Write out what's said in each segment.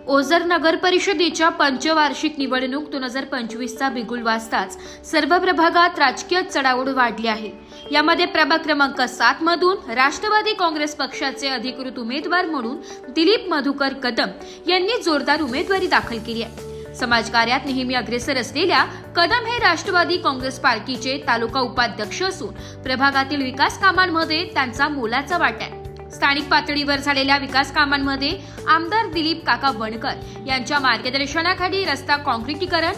ओझर नगर परिषदेच्या पंचवार्षिक निवडणूक 2025चा बिगुल वाजताच सर्व प्रभागात राजकीय चढाओढ वाढली आहे। यामध्ये प्रभाग क्रमांक 7 मधून राष्ट्रवादी काँग्रेस पक्षाचे अधिकृत उमेदवार म्हणून दिलीप मधुकर कदम यांनी जोरदार उमेदवारी दाखल केली आहे। समाजकार्यात नेहमी अग्रेसर असलेल्या कदम हे राष्ट्रवादी काँग्रेस पार्टीचे तालुका उपाध्यक्ष असून प्रभागातील विकास कामांमध्ये त्यांचा मोलाचा वाटा आहे। स्थानिक पातळीवर झालेल्या विकास कामांमध्ये आमदार दिलीप काका बनकर यांच्या मार्गदर्शनाखाली रस्ता काँक्रिटीकरण,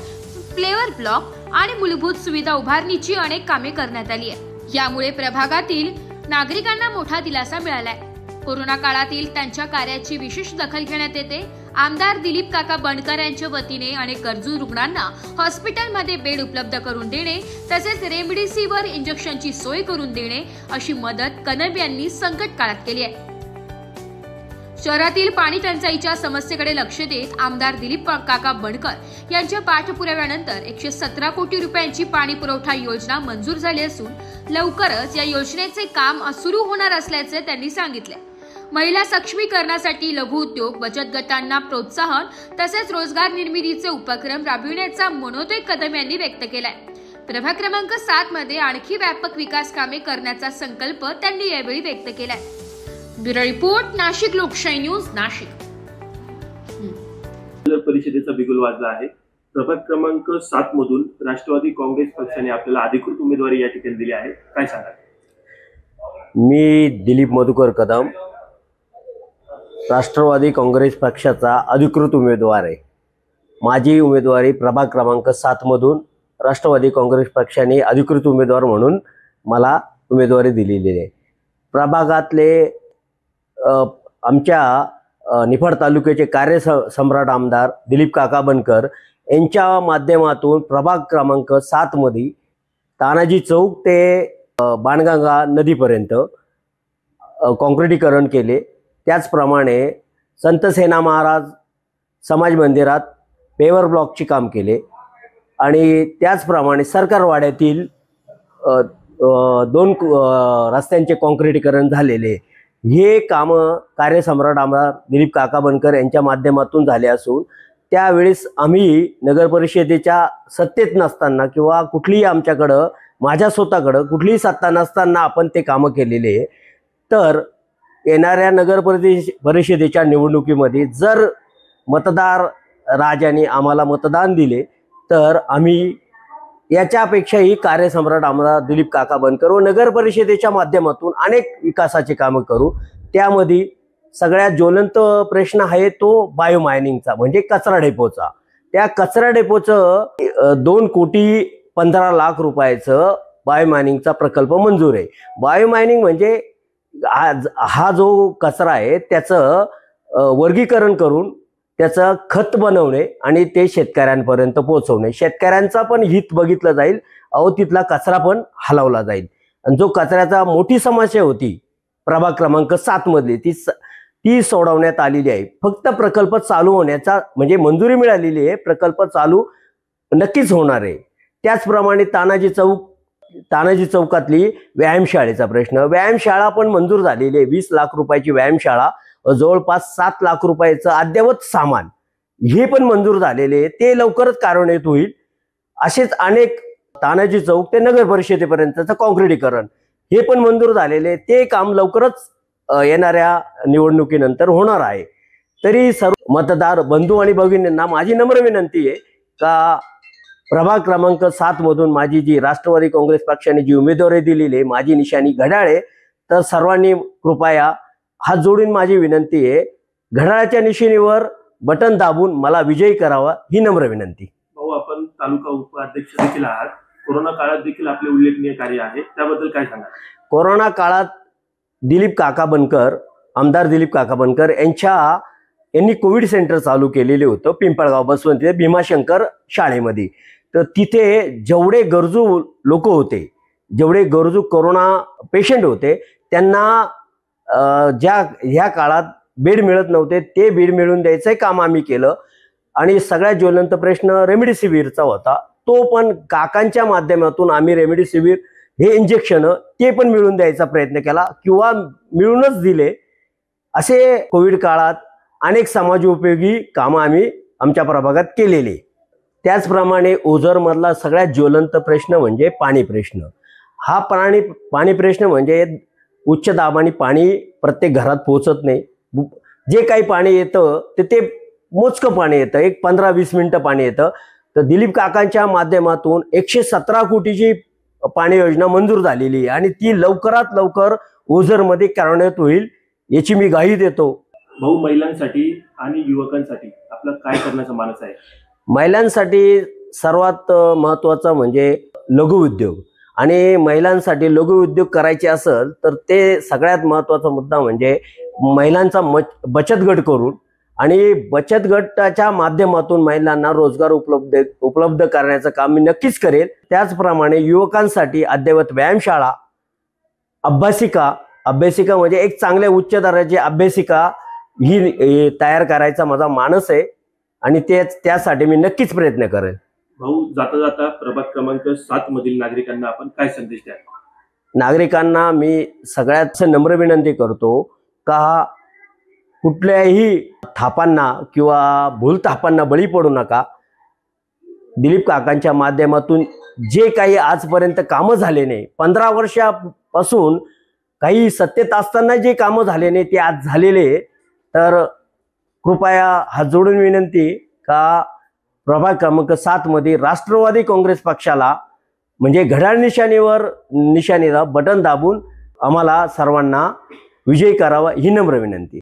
फ्लेवर ब्लॉक आणि मूलभूत सुविधा उभारणीची अनेक कामे करण्यात आली आहे। यामुळे प्रभागातील नागरिकांना मोठा दिलासा मिळाला आहे। कोरोना काळातील त्यांच्या कार्याची विशेष दखल घेण्यात येते। आमदार दिलीप काका बनकर यांच्या वतीने अनेक गरजू रुग्णांना हॉस्पिटलमध्ये बेड उपलब्ध करून देणे तसेच रेमडेसिवीर इंजेक्शनची सोय करून देणे अशी मदत कदम यांनी संकट काळात केली आहे। शहरातील पाणी टंचाईच्या समस्येकडे लक्ष देत आमदार दिलीप काका बनकर यांच्या पाठपुराव्यानंतर 117 कोटी रुपयांची पाणी पुरवठा योजना मंजूर झाली असून लवकरच या योजनेचे काम सुरू होणार असल्याचे त्यांनी सांगितले। महिला सक्षमीकरणासाठी लघु उद्योग, बचत गटांना प्रोत्साहन तसेच रोजगार निर्मितीचे उपक्रम राबविण्याचा मनोदय कदम यांनी व्यक्त केलाय। प्रभाग क्रमांक 7 मध्ये आणखी व्यापक विकास कामे करण्याचा संकल्प त्यांनी यावेळी व्यक्त केलाय। ब्युरो रिपोर्ट, नाशिक लोकशाही न्यूज, नाशिक। परिषदेचा बिगुल वाजला आहे। प्रभाग क्रमांक 7 मधून राष्ट्रवादी काँग्रेस पक्षाने आपल्याला अधिकृत उमेदवारी या ठिकाणी दिली आहे, काय सांगाल? मी दिलीप मधुकर कदम राष्ट्रवादी काँग्रेस पक्षाचा अधिकृत उमेदवार आहे। माझी उमेदवारी प्रभाग क्रमांक 7 मधून राष्ट्रवादी काँग्रेस पक्षाने अधिकृत उमेदवार म्हणून मला उमेदवारी दिलेली आहे। प्रभागातले आमच्या निफाड तालुक्याचे कार्यसम्राट आमदार दिलीप काका बनकर यांच्या माध्यमातून प्रभाग क्रमांक 7 मध्ये तानाजी चौक ते बाणगंगा नदीपर्यंत काँक्रिटीकरण केले। त्याचप्रमाणे संत सेना महाराज समाज मंदिरात पेवर ब्लॉकचे काम केले आणि त्याचप्रमाणे सरकारवाड्यातील 2 रस्त्यांचे काँक्रिटीकरण झालेले हे काम कार्यसम्राट आमदार दिलीप काका बनकर यांच्या माध्यमातून झाले असून त्यावेळेस आम्ही नगर परिषदेच्या सत्तेत नसताना किंवा कुठलीही आमच्याकडं माझ्या स्वतःकडं कुठलीही सत्ता नसताना आपण ते कामं केलेले। तर येणाऱ्या नगर परिषदेच्या निवडणुकीमध्ये जर मतदार राजाने आम्हाला मतदान दिले तर आम्ही याच्यापेक्षाही कार्यसम्राट आमदार दिलीप काका बनकर व नगर परिषदेच्या माध्यमातून अनेक विकासाचे कामं करू। त्यामध्ये सगळ्यात ज्वलंत प्रश्न आहे तो बायो मायनिंगचा, म्हणजे कचरा डेपोचा। त्या कचरा डेपोचं 2 कोटी 15 लाख रुपयाचं बायो मायनिंगचा प्रकल्प मंजूर आहे। बायो मायनिंग म्हणजे हा जो कचरा आहे त्याचं वर्गीकरण करून त्याचं खत बनवणे आणि ते शेतकऱ्यांपर्यंत पोहोचवणे। शेतकऱ्यांचा पण हित बघितलं जाईल, तिथला कचरा पण हलवला जाईल। आणि जो कचऱ्याचा मोठी समस्या होती प्रभाग क्रमांक 7 मधली ती सोडवण्यात आलेली आहे। फक्त प्रकल्प चालू होण्याचा म्हणजे मंजुरी मिळालेली आहे, प्रकल्प चालू नक्कीच होणार आहे। त्याचप्रमाणे तानाजी चौकातली व्यायामशाळेचा प्रश्न, व्यायामशाळा पण मंजूर झालेली आहे। 20 लाख रुपयाची व्यायामशाळा, जवळपास 7 लाख रुपयाचं अद्ययावत सामान हे पण मंजूर झालेले, ते लवकरच कार्यान्वित होईल। असेच अनेक तानाजी चौक ते नगर परिषदेपर्यंतचं काँक्रिटीकरण हे पण मंजूर झालेले, ते काम लवकरच येणाऱ्या निवडणुकीनंतर होणार आहे। तरी सर्व मतदार बंधू आणि भगिनींना माझी नम्र विनंती आहे का प्रभाग क्रमांक 7 मधून माझी जी राष्ट्रवादी काँग्रेस पक्षाने जी उमेदवारी दिलेली आहे, माझी निशाणी घड्याळ आहे, तर सर्वांनी कृपया हात जोडून माझी विनंती आहे, घड्याळाच्या निशाणीवर बटन दाबून मला विजयी करावा ही नम्र विनंती। भाऊ, आपण तालुका उपाध्यक्ष देखील आहात, कोरोना काळात देखील आपले उल्लेखनीय कार्य आहे, त्याबद्दल काय सांगाल? कोरोना काळात दिलीप काका बनकर, आमदार दिलीप काका बनकर यांनी कोविड सेंटर चालू केलेले होतं पिंपळगाव बसवंत भीमाशंकर शाळेमध्ये। तर तिथे जेवढे गरजू लोक होते, जेवढे गरजू कोरोना पेशंट होते, त्यांना ह्या काळात बेड मिळत नव्हते, ते बेड मिळवून द्यायचं काम आम्ही केलं। आणि सगळ्यात ज्वलंत प्रश्न रेमडेसिवीरचा होता, तो पण काकांच्या माध्यमातून आम्ही रेमडेसिवीर हे इंजेक्शन ते पण मिळवून द्यायचा प्रयत्न केला किंवा मिळूनच दिले। असे कोविड काळात अनेक समाजोपयोगी कामं आम्ही आमच्या प्रभागात केलेली. त्याचप्रमाणे ओझरमधला सगळ्यात ज्वलंत प्रश्न म्हणजे पाणी प्रश्न. हा पाणी प्रश्न म्हणजे उच्च दाबाने पाणी प्रत्येक घरात पोहोचत नाही. जे काही पाणी येतं ते मोजकं पाणी येतं, एक 15-20 मिनिटं पाणी येतं. तर दिलीप काकांच्या माध्यमातून 117 कोटीची पाणी योजना मंजूर झालेली आहे आणि ती लवकरात लवकर ओझरमध्ये कार्यान्वित होईल याची मी ग्वाही देतो. भाऊ, महिलांसाठी आणि युवकांसाठी आपलं काय करण्याचा मानस आहे? महिलांसाठी सर्वात महत्त्वाचं म्हणजे लघु उद्योग. आणि महिलांसाठी लघु उद्योग करायचे असेल तर ते सगळ्यात महत्त्वाचा मुद्दा म्हणजे महिलांचा बचत गट करून आणि बचत गटाच्या माध्यमातून महिलांना रोजगार उपलब्ध करण्याचं काम मी नक्कीच करेल. त्याचप्रमाणे युवकांसाठी अद्ययावत व्यायामशाळा, अभ्यासिका म्हणजे एक चांगल्या उच्च दर्जाची अभ्यासिका ही तयार करायचा माझा मानस आहे आणि त्यासाठी मी नक्कीच प्रयत्न करेल. भाऊ, जाता जाता प्रभाग क्रमांक 7 मधील नागरिकांना आपण काय संदेश द्याल? नागरिकांना मी सगळ्यात नम्र विनंती करतो का कुठल्याही थापांना किंवा भूलथापांना बळी पडू नका. दिलीप काकांच्या माध्यमातून जे काही आजपर्यंत कामं झाले नाही, 15 वर्षापासून काही सत्तेत असताना जे कामं झाले नाही ते आज झालेले. तर कृपया हात जोडून विनंती का प्रभाग क्रमांक 7 मध्ये राष्ट्रवादी काँग्रेस पक्षाला म्हणजे घड्याळ निशाणीला बटन दाबून आम्हाला सर्वांना विजयी करावा ही नम्र विनंती.